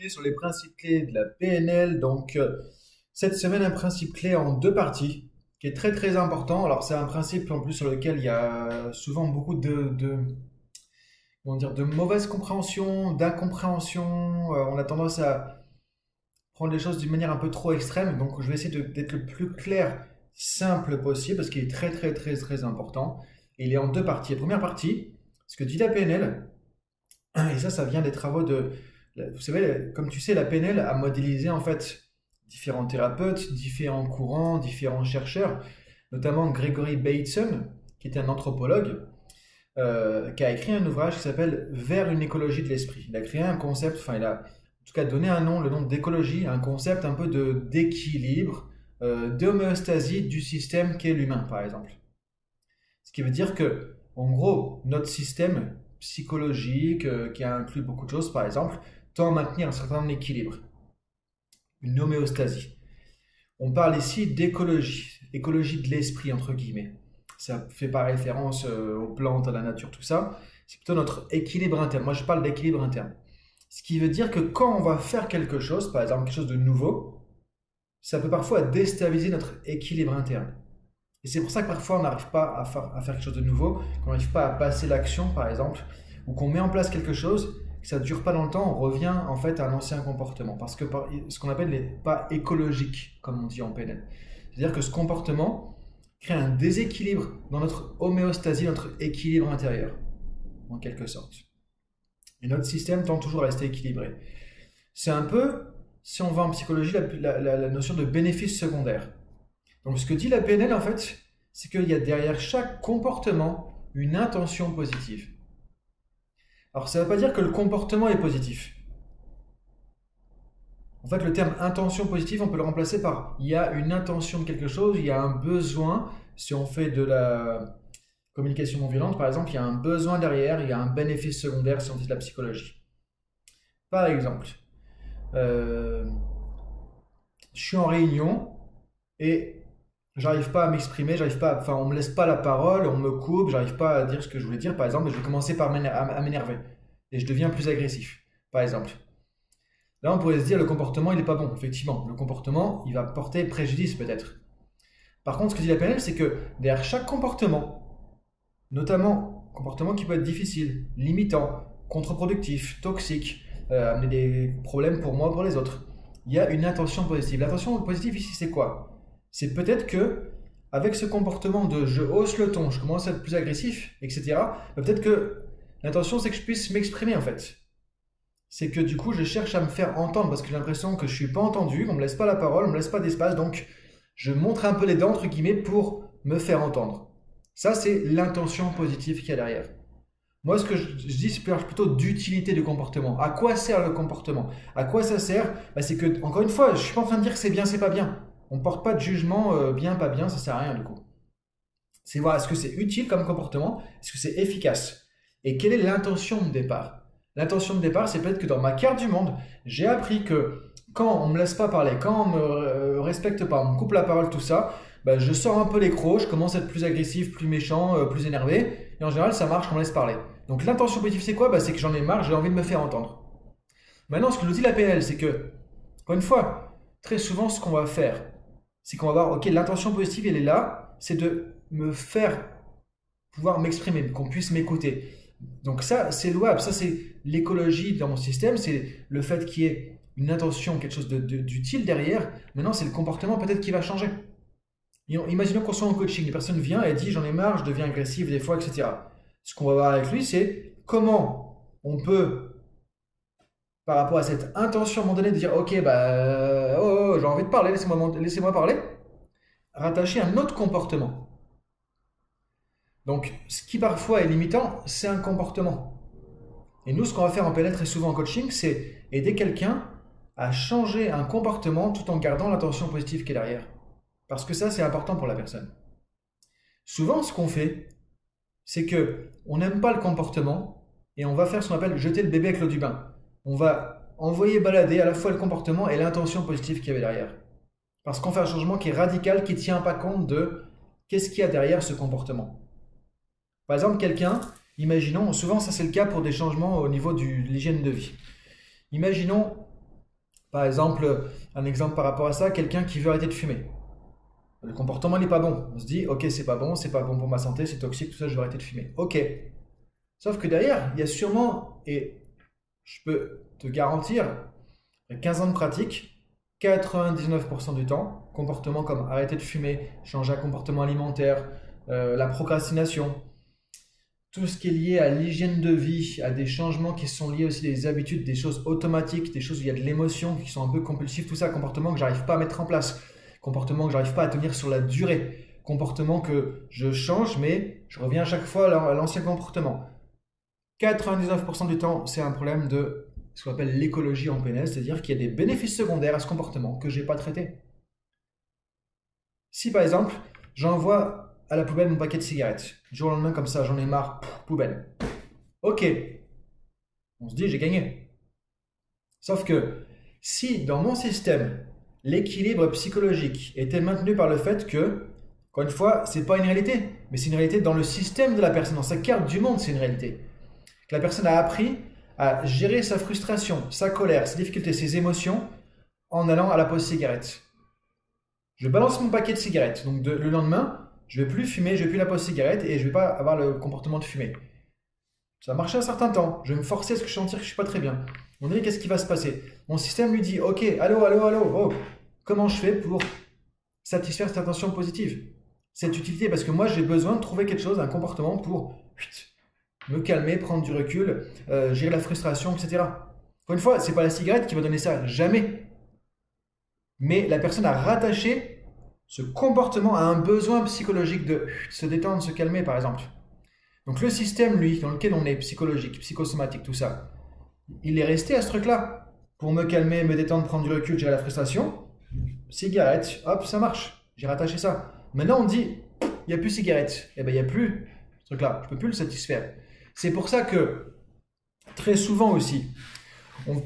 continuer sur les principes clés de la PNL. Donc, cette semaine, un principe clé en deux parties qui est très très important. Alors, c'est un principe en plus sur lequel il y a souvent beaucoup comment dire, de mauvaise compréhension, d'incompréhension. On a tendance à prendre les choses d'une manière un peu trop extrême. Donc, je vais essayer d'être le plus clair, simple possible parce qu'il est très très très très important. Et il est en deux parties. La première partie, ce que dit la PNL, et ça vient des travaux de. Vous savez, comme tu sais, la PNL a modélisé en fait différents thérapeutes, différents courants, différents chercheurs, notamment Gregory Bateson, qui était un anthropologue, qui a écrit un ouvrage qui s'appelle Vers une écologie de l'esprit. Il a créé un concept, enfin, il a en tout cas donné un nom, le nom d'écologie, un concept un peu d'équilibre, d'homéostasie du système qu'est l'humain, par exemple. Ce qui veut dire que, en gros, notre système psychologique, qui inclut beaucoup de choses, par exemple, tend à maintenir un certain équilibre, une homéostasie. On parle ici d'écologie, écologie de l'esprit, entre guillemets. Ça fait pas référence aux plantes, à la nature, tout ça. C'est plutôt notre équilibre interne. Moi, je parle d'équilibre interne. Ce qui veut dire que quand on va faire quelque chose, par exemple quelque chose de nouveau, ça peut parfois déstabiliser notre équilibre interne. Et c'est pour ça que parfois on n'arrive pas à faire quelque chose de nouveau, qu'on n'arrive pas à passer l'action par exemple, ou qu'on met en place quelque chose, que ça ne dure pas dans le temps, on revient en fait à un ancien comportement. Parce que ce qu'on appelle les pas écologiques, comme on dit en PNL. C'est-à-dire que ce comportement crée un déséquilibre dans notre homéostasie, notre équilibre intérieur, en quelque sorte. Et notre système tend toujours à rester équilibré. C'est un peu, si on va en psychologie, la notion de bénéfice secondaire. Donc ce que dit la PNL en fait, c'est qu'il y a derrière chaque comportement une intention positive. Alors ça ne veut pas dire que le comportement est positif. En fait le terme intention positive, on peut le remplacer par il y a une intention de quelque chose, il y a un besoin. Si on fait de la communication non violente par exemple, il y a un besoin derrière, il y a un bénéfice secondaire si on fait de la psychologie. Par exemple, je suis en réunion et j'arrive pas à m'exprimer, enfin on me laisse pas la parole, on me coupe, j'arrive pas à dire ce que je voulais dire par exemple, et je vais commencer par à m'énerver et je deviens plus agressif par exemple. Là on pourrait se dire le comportement il est pas bon, effectivement, le comportement il va porter préjudice peut-être. Par contre ce que dit la PNL c'est que derrière chaque comportement, notamment comportement qui peut être difficile, limitant, contre-productif, toxique, amener des problèmes pour moi ou pour les autres, il y a une intention positive. L'intention positive ici c'est quoi? C'est peut-être que, avec ce comportement de je hausse le ton, je commence à être plus agressif, etc., peut-être que l'intention c'est que je puisse m'exprimer en fait. C'est que du coup je cherche à me faire entendre parce que j'ai l'impression que je suis pas entendu, qu'on me laisse pas la parole, on me laisse pas d'espace, donc je montre un peu les dents entre guillemets pour me faire entendre. Ça c'est l'intention positive qu'il y a derrière. Moi ce que je dis c'est plutôt d'utilité du comportement. À quoi sert le comportement? À quoi ça sert? C'est que, encore une fois, je suis pas en train de dire que c'est bien, c'est pas bien. On ne porte pas de jugement bien, pas bien, ça sert à rien du coup. C'est voir est-ce que c'est utile comme comportement, est-ce que c'est efficace et quelle est l'intention de départ. L'intention de départ, c'est peut-être que dans ma carte du monde, j'ai appris que quand on ne me laisse pas parler, quand on ne me respecte pas, on me coupe la parole, tout ça, je sors un peu les crocs, je commence à être plus agressif, plus méchant, plus énervé et en général ça marche, on me laisse parler. Donc l'intention positive c'est quoi? C'est que j'en ai marre, j'ai envie de me faire entendre. Maintenant ce que nous dit la PNL c'est que, encore une fois, très souvent ce qu'on va faire, c'est qu'on va voir, ok, l'intention positive, elle est là, c'est de me faire pouvoir m'exprimer, qu'on puisse m'écouter. Donc ça, c'est louable, ça c'est l'écologie dans mon système, c'est le fait qu'il y ait une intention, quelque chose d'utile derrière. Maintenant, c'est le comportement peut-être qui va changer. Imaginons qu'on soit en coaching, une personne vient et dit, j'en ai marre, je deviens agressif des fois, etc. Ce qu'on va voir avec lui, c'est comment on peut, par rapport à cette intention à un moment donné de dire ok j'ai envie de parler, laissez-moi parler, rattacher un autre comportement. Donc ce qui parfois est limitant, c'est un comportement. Et nous ce qu'on va faire en PNL très souvent en coaching, c'est aider quelqu'un à changer un comportement tout en gardant l'intention positive qui est derrière. Parce que ça c'est important pour la personne. Souvent ce qu'on fait, c'est que on n'aime pas le comportement et on va faire ce qu'on appelle jeter le bébé avec l'eau du bain. On va envoyer balader à la fois le comportement et l'intention positive qu'il y avait derrière. Parce qu'on fait un changement qui est radical, qui ne tient pas compte de qu'est-ce qu'il y a derrière ce comportement. Par exemple, quelqu'un, imaginons, souvent ça c'est le cas pour des changements au niveau de l'hygiène de vie. Imaginons, Par exemple, un exemple par rapport à ça, quelqu'un qui veut arrêter de fumer. Le comportement n'est pas bon. On se dit, ok, c'est pas bon pour ma santé, c'est toxique, tout ça, je vais arrêter de fumer. Ok. Sauf que derrière, il y a sûrement, et je peux te garantir, 15 ans de pratique, 99% du temps, comportements comme arrêter de fumer, changer un comportement alimentaire, la procrastination, tout ce qui est lié à l'hygiène de vie, à des changements qui sont liés aussi à des habitudes, des choses automatiques, des choses où il y a de l'émotion, qui sont un peu compulsives, tout ça, comportements que j'arrive pas à mettre en place, comportements que j'arrive pas à tenir sur la durée, comportements que je change, mais je reviens à chaque fois à l'ancien comportement. 99% du temps, c'est un problème de ce qu'on appelle l'écologie en PNL, c'est-à-dire qu'il y a des bénéfices secondaires à ce comportement que je n'ai pas traité. Si par exemple, j'envoie à la poubelle mon paquet de cigarettes, du jour au lendemain comme ça, j'en ai marre, poubelle. Ok, on se dit j'ai gagné. Sauf que si dans mon système, l'équilibre psychologique était maintenu par le fait que, encore une fois, c'est pas une réalité, mais c'est une réalité dans le système de la personne, dans sa carte du monde, c'est une réalité. Que la personne a appris à gérer sa frustration, sa colère, ses difficultés, ses émotions en allant à la pause cigarette. Je balance mon paquet de cigarettes, donc le lendemain, je ne vais plus fumer, je ne vais plus la pause cigarette et je ne vais pas avoir le comportement de fumer. Ça va marcher un certain temps, je vais me forcer à ce que je sentir que je ne suis pas très bien. On dirait qu'est-ce qui va se passer? Mon système lui dit, ok, allô, oh, comment je fais pour satisfaire cette intention positive, cette utilité? Parce que moi j'ai besoin de trouver quelque chose, un comportement pour me calmer, prendre du recul, gérer la frustration, etc. Encore une fois, ce n'est pas la cigarette qui va donner ça, jamais. Mais la personne a rattaché ce comportement à un besoin psychologique de se détendre, se calmer, par exemple. Donc le système, lui, dans lequel on est, psychologique, psychosomatique, tout ça, il est resté à ce truc-là. Pour me calmer, me détendre, prendre du recul, gérer la frustration, cigarette, hop, ça marche. J'ai rattaché ça. Maintenant, on dit, il n'y a plus cigarette. Eh bien, il n'y a plus ce truc-là. Je ne peux plus le satisfaire. C'est pour ça que, très souvent aussi,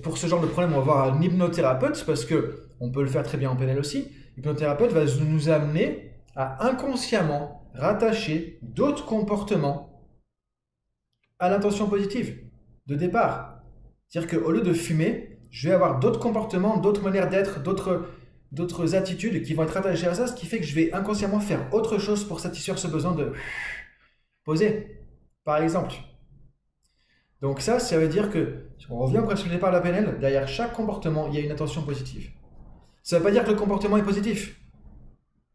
pour ce genre de problème, on va voir un hypnothérapeute, parce qu'on peut le faire très bien en PNL aussi. L'hypnothérapeute va nous amener à inconsciemment rattacher d'autres comportements à l'intention positive de départ. C'est-à-dire qu'au lieu de fumer, je vais avoir d'autres comportements, d'autres manières d'être, d'autres attitudes qui vont être attachées à ça, ce qui fait que je vais inconsciemment faire autre chose pour satisfaire ce besoin de poser, par exemple. Donc ça veut dire que, si on revient au principe de départ de la PNL, derrière chaque comportement, il y a une intention positive. Ça ne veut pas dire que le comportement est positif.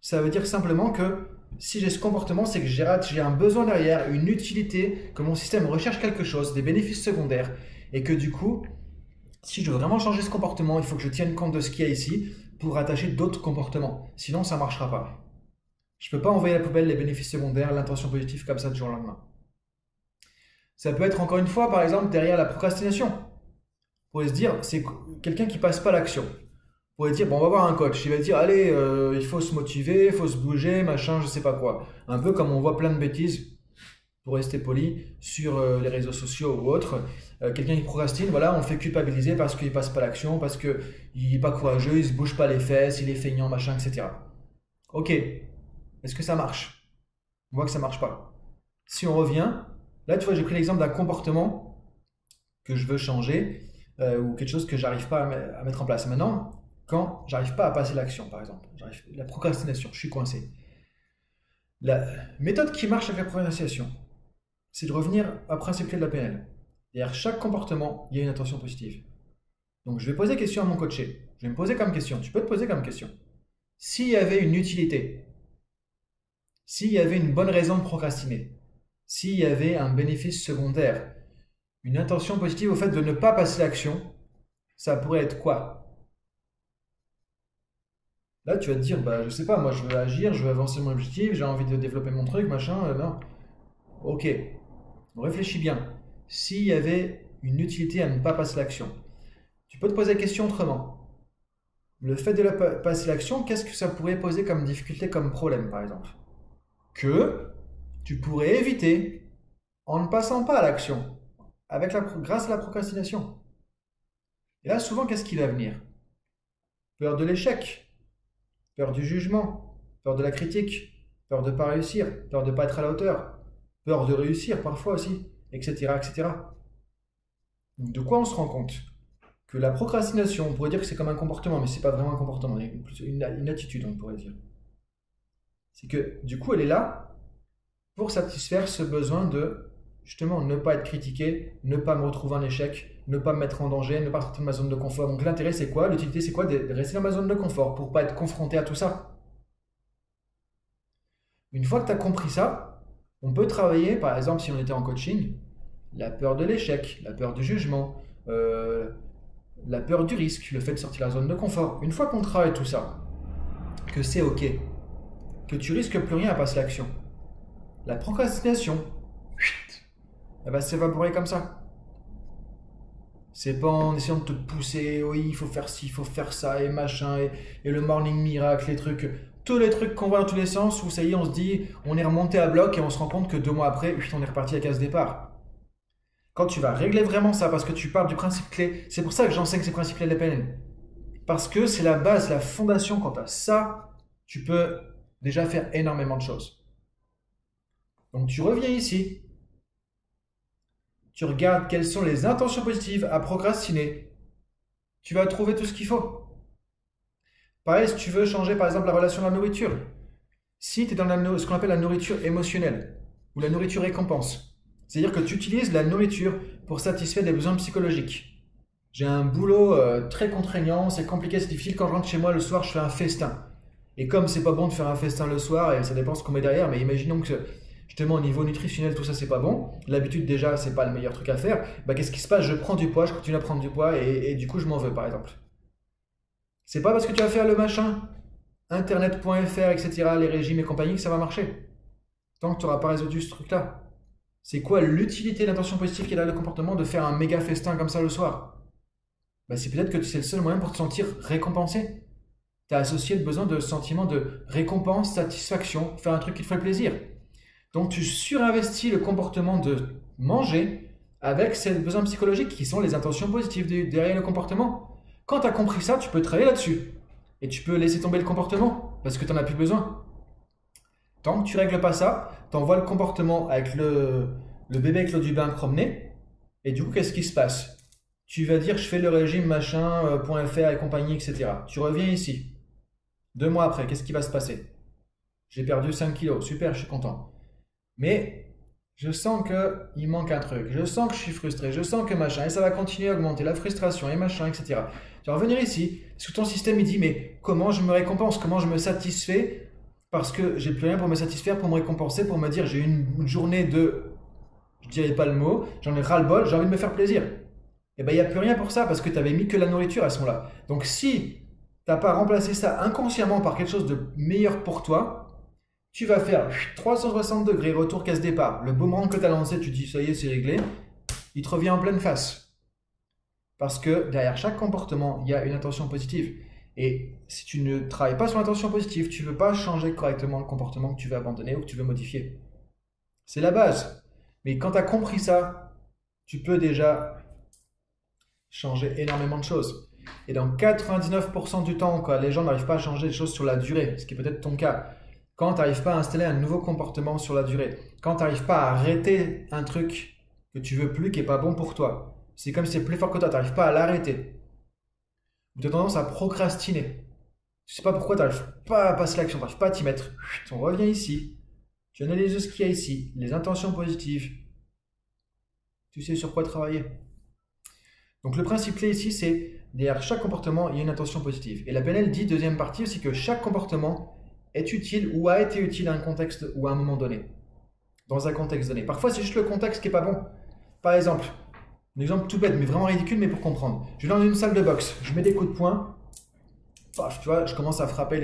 Ça veut dire simplement que si j'ai ce comportement, c'est que j'ai un besoin derrière, une utilité, que mon système recherche quelque chose, des bénéfices secondaires, et que du coup, si je veux vraiment changer ce comportement, il faut que je tienne compte de ce qu'il y a ici pour attacher d'autres comportements. Sinon, ça ne marchera pas. Je ne peux pas envoyer à la poubelle les bénéfices secondaires, l'intention positive comme ça du jour au lendemain. Ça peut être encore une fois, par exemple, derrière la procrastination. Vous pourrez se dire, c'est quelqu'un qui ne passe pas à l'action. Vous pourrez dire, bon, on va voir un coach. Il va dire, allez, il faut se motiver, il faut se bouger, machin, je sais pas quoi. Un peu comme on voit plein de bêtises, pour rester poli, sur les réseaux sociaux ou autres. Quelqu'un qui procrastine, voilà, on le fait culpabiliser parce qu'il passe pas à l'action, parce qu'il n'est pas courageux, il se bouge pas les fesses, il est feignant, machin, etc. Ok, est-ce que ça marche? On voit que ça marche pas. Si on revient, là, tu vois, j'ai pris l'exemple d'un comportement que je veux changer ou quelque chose que j'arrive pas à mettre en place. Maintenant, quand j'arrive pas à passer l'action, par exemple, la procrastination, je suis coincé. La méthode qui marche avec la procrastination, c'est de revenir au principe clé de la PNL. Derrière chaque comportement, il y a une intention positive. Donc, je vais poser question à mon coaché. Je vais me poser comme question. Tu peux te poser comme question. S'il y avait une utilité, s'il y avait une bonne raison de procrastiner, s'il y avait un bénéfice secondaire, une intention positive au fait de ne pas passer l'action, ça pourrait être quoi? Là, tu vas te dire, bah, je sais pas, moi je veux agir, je veux avancer mon objectif, j'ai envie de développer mon truc, machin, non. Ok, on réfléchit bien. S'il y avait une utilité à ne pas passer l'action, tu peux te poser la question autrement. Le fait de passer l'action, qu'est-ce que ça pourrait poser comme difficulté, comme problème, par exemple? Que tu pourrais éviter en ne passant pas à l'action, grâce à la procrastination. Et là, souvent, qu'est-ce qui va venir? Peur de l'échec, peur du jugement, peur de la critique, peur de ne pas réussir, peur de ne pas être à la hauteur, peur de réussir parfois aussi, etc., etc. Donc, de quoi on se rend compte? que la procrastination, on pourrait dire que c'est comme un comportement, mais c'est pas vraiment un comportement, c'est plutôt une attitude, on pourrait dire. C'est que du coup, elle est là pour satisfaire ce besoin de justement ne pas être critiqué, ne pas me retrouver en échec, ne pas me mettre en danger, ne pas sortir de ma zone de confort. Donc l'intérêt, c'est quoi? L'utilité, c'est quoi? De rester dans ma zone de confort pour pas être confronté à tout ça. Une fois que tu as compris ça, on peut travailler, par exemple, si on était en coaching, la peur de l'échec, la peur du jugement, la peur du risque, le fait de sortir de la zone de confort. Une fois qu'on travaille tout ça, que c'est OK, que tu risques plus rien à passer à l'action, la procrastination, elle va s'évaporer comme ça. C'est pas en essayant de te pousser, oui, il faut faire ci, il faut faire ça, et machin, et le morning miracle, les trucs, tous les trucs qu'on voit dans tous les sens, où ça y est, on se dit, on est remonté à bloc et on se rend compte que 2 mois après, on est reparti à la case départ. Quand tu vas régler vraiment ça, parce que tu pars du principe clé, c'est pour ça que j'enseigne ces principes clés de la PNL. Parce que c'est la base, la fondation. Quand tu as ça, tu peux déjà faire énormément de choses. Donc tu reviens ici, tu regardes quelles sont les intentions positives à procrastiner. Tu vas trouver tout ce qu'il faut. Pareil, si tu veux changer par exemple la relation à la nourriture. Si tu es dans ce qu'on appelle la nourriture émotionnelle ou la nourriture récompense, c'est-à-dire que tu utilises la nourriture pour satisfaire des besoins psychologiques. J'ai un boulot très contraignant, c'est compliqué, c'est difficile. Quand je rentre chez moi le soir, je fais un festin. Et comme c'est pas bon de faire un festin le soir, et ça dépend ce qu'on met derrière, mais imaginons que justement au niveau nutritionnel, tout ça c'est pas bon. L'habitude déjà, c'est pas le meilleur truc à faire. Bah, qu'est-ce qui se passe? Je prends du poids, je continue à prendre du poids et du coup je m'en veux par exemple. C'est pas parce que tu vas faire le machin, internet.fr, etc., les régimes et compagnie, que ça va marcher. Tant que tu n'auras pas résolu ce truc-là. C'est quoi l'utilité de l'intention positive qui est derrière le comportement de faire un méga festin comme ça le soir? Bah, c'est peut-être que c'est le seul moyen pour te sentir récompensé. Tu as associé le besoin de sentiment de récompense, satisfaction, faire un truc qui te fait plaisir. Donc tu surinvestis le comportement de manger avec ces besoins psychologiques qui sont les intentions positives derrière le comportement. Quand tu as compris ça, tu peux travailler là-dessus. Et tu peux laisser tomber le comportement parce que tu n'en as plus besoin. Tant que tu ne règles pas ça, tu envoies le comportement avec le bébé avec l'eau du bain promener. Et du coup, qu'est-ce qui se passe? Tu vas dire je fais le régime machin.fr et compagnie, etc. Tu reviens ici. 2 mois après, qu'est-ce qui va se passer? J'ai perdu 5 kilos. Super, je suis content. Mais je sens qu'il manque un truc. Je sens que je suis frustré. Je sens que machin. Et ça va continuer à augmenter la frustration et machin, etc. Tu vas revenir ici. Parce que ton système, il dit mais comment je me récompense? Comment je me satisfais? Parce que j'ai plus rien pour me satisfaire, pour me récompenser, pour me dire j'ai eu une journée de... Je dirais pas le mot. J'en ai ras-le-bol. J'ai envie de me faire plaisir. Et bien, il n'y a plus rien pour ça parce que tu avais mis que la nourriture à ce moment-là. Donc, si tu n'as pas remplacé ça inconsciemment par quelque chose de meilleur pour toi, tu vas faire 360 degrés, retour casse-départ. Le boomerang que tu as lancé, tu dis ça y est, c'est réglé. Il te revient en pleine face. Parce que derrière chaque comportement, il y a une intention positive. Et si tu ne travailles pas sur l'intention positive, tu ne veux pas changer correctement le comportement que tu veux abandonner ou que tu veux modifier. C'est la base. Mais quand tu as compris ça, tu peux déjà changer énormément de choses. Et dans 99% du temps, quand les gens n'arrivent pas à changer les choses sur la durée, ce qui est peut-être ton cas, quand tu n'arrives pas à installer un nouveau comportement sur la durée, quand tu n'arrives pas à arrêter un truc que tu veux plus, qui n'est pas bon pour toi, c'est comme si c'est plus fort que toi, tu n'arrives pas à l'arrêter. Tu as tendance à procrastiner. Tu ne sais pas pourquoi tu n'arrives pas à passer l'action, tu n'arrives pas à t'y mettre. On revient ici, tu analyses ce qu'il y a ici, les intentions positives, tu sais sur quoi travailler. Donc le principe clé ici, c'est derrière chaque comportement, il y a une intention positive. Et la PNL dit, deuxième partie aussi, que chaque comportement est utile ou a été utile à un contexte ou à un moment donné. Dans un contexte donné. Parfois, c'est juste le contexte qui n'est pas bon. Par exemple, un exemple tout bête, mais vraiment ridicule, mais pour comprendre. Je vais dans une salle de boxe, je mets des coups de poing, paf, tu vois, je commence à frapper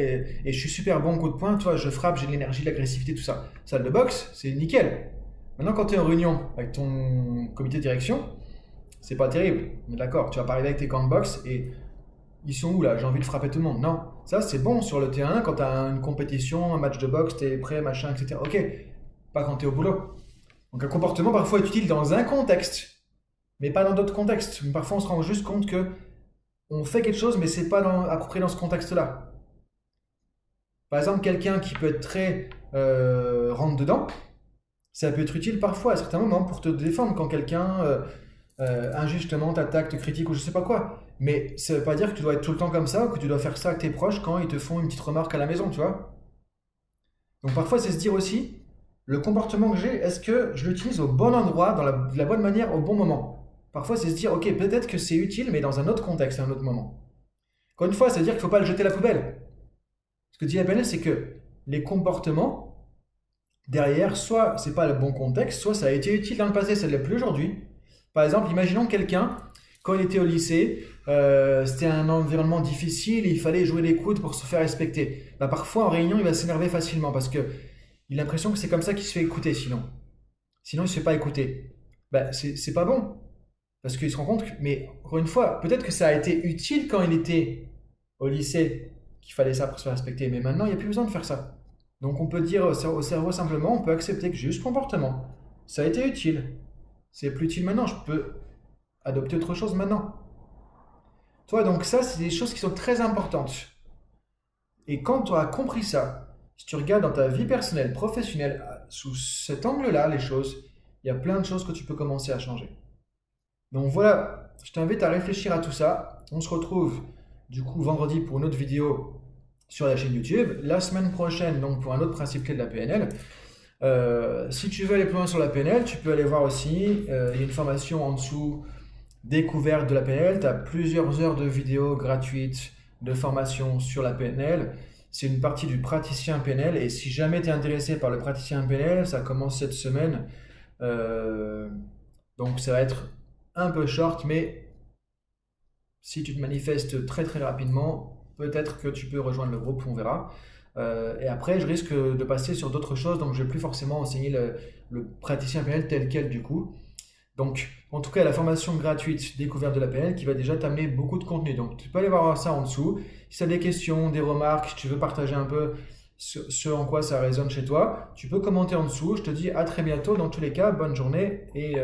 et je suis super bon coup de poing, tu vois, je frappe, j'ai de l'énergie, de l'agressivité, tout ça. Salle de boxe, c'est nickel. Maintenant, quand tu es en réunion avec ton comité de direction, c'est pas terrible, mais d'accord, tu vas pas arriver avec tes gants de boxe et ils sont où là? J'ai envie de frapper tout le monde. Non, ça c'est bon sur le terrain quand tu as une compétition, un match de boxe, tu es prêt, machin, etc. Ok, pas quand tu es au boulot. Donc un comportement parfois est utile dans un contexte, mais pas dans d'autres contextes. Parfois on se rend juste compte que on fait quelque chose, mais c'est pas approprié dans ce contexte-là. Par exemple, quelqu'un qui peut être très rentre-dedans, ça peut être utile parfois à certains moments pour te défendre quand quelqu'un injustement t'attaque, te critique ou je sais pas quoi. Mais ça veut pas dire que tu dois être tout le temps comme ça ou que tu dois faire ça avec tes proches quand ils te font une petite remarque à la maison, tu vois. Donc parfois, c'est se dire aussi, le comportement que j'ai, est-ce que je l'utilise au bon endroit, de la bonne manière, au bon moment? Parfois, c'est se dire, ok, peut-être que c'est utile, mais dans un autre contexte, à un autre moment. Encore une fois, ça veut dire qu'il ne faut pas le jeter à la poubelle. Ce que dit la PNL, c'est que les comportements, derrière, soit c'est pas le bon contexte, soit ça a été utile dans le passé, ça ne l'est plus aujourd'hui. Par exemple, imaginons quelqu'un, quand il était au lycée, c'était un environnement difficile, il fallait jouer les coudes pour se faire respecter. Bah, parfois, en réunion, il va s'énerver facilement parce que il a l'impression que c'est comme ça qu'il se fait écouter sinon. Sinon, il ne se fait pas écouter. Bah, c'est pas bon. Parce qu'il se rend compte que, mais encore une fois, peut-être que ça a été utile quand il était au lycée, qu'il fallait ça pour se faire respecter, mais maintenant, il n'y a plus besoin de faire ça. Donc, on peut dire au cerveau simplement, on peut accepter que j'ai eu ce comportement. Ça a été utile. C'est plus utile maintenant, je peux adopter autre chose maintenant. Toi, donc ça, c'est des choses qui sont très importantes. Et quand tu as compris ça, si tu regardes dans ta vie personnelle, professionnelle, sous cet angle-là, les choses, il y a plein de choses que tu peux commencer à changer. Donc voilà, je t'invite à réfléchir à tout ça. On se retrouve du coup vendredi pour une autre vidéo sur la chaîne YouTube. La semaine prochaine, donc pour un autre principe clé de la PNL. Si tu veux aller plus loin sur la PNL, tu peux aller voir aussi. Il y a une formation en dessous, découverte de la PNL. Tu as plusieurs heures de vidéos gratuites de formation sur la PNL. C'est une partie du praticien PNL. Et si jamais tu es intéressé par le praticien PNL, ça commence cette semaine. Donc ça va être un peu short, mais si tu te manifestes très très rapidement, peut-être que tu peux rejoindre le groupe, on verra. Et après, je risque de passer sur d'autres choses, donc je ne vais plus forcément enseigner le praticien PNL tel quel du coup. Donc, en tout cas, la formation gratuite découverte de la PNL qui va déjà t'amener beaucoup de contenu. Donc, tu peux aller voir ça en dessous. Si tu as des questions, des remarques, si tu veux partager un peu ce en quoi ça résonne chez toi, tu peux commenter en dessous. Je te dis à très bientôt. Dans tous les cas, bonne journée et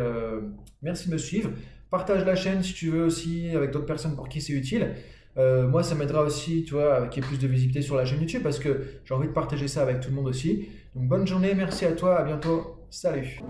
merci de me suivre. Partage la chaîne si tu veux aussi avec d'autres personnes pour qui c'est utile. Moi, ça m'aidera aussi, tu vois, qu'il y ait plus de visibilité sur la chaîne YouTube parce que j'ai envie de partager ça avec tout le monde aussi. Donc, bonne journée, merci à toi, à bientôt, salut!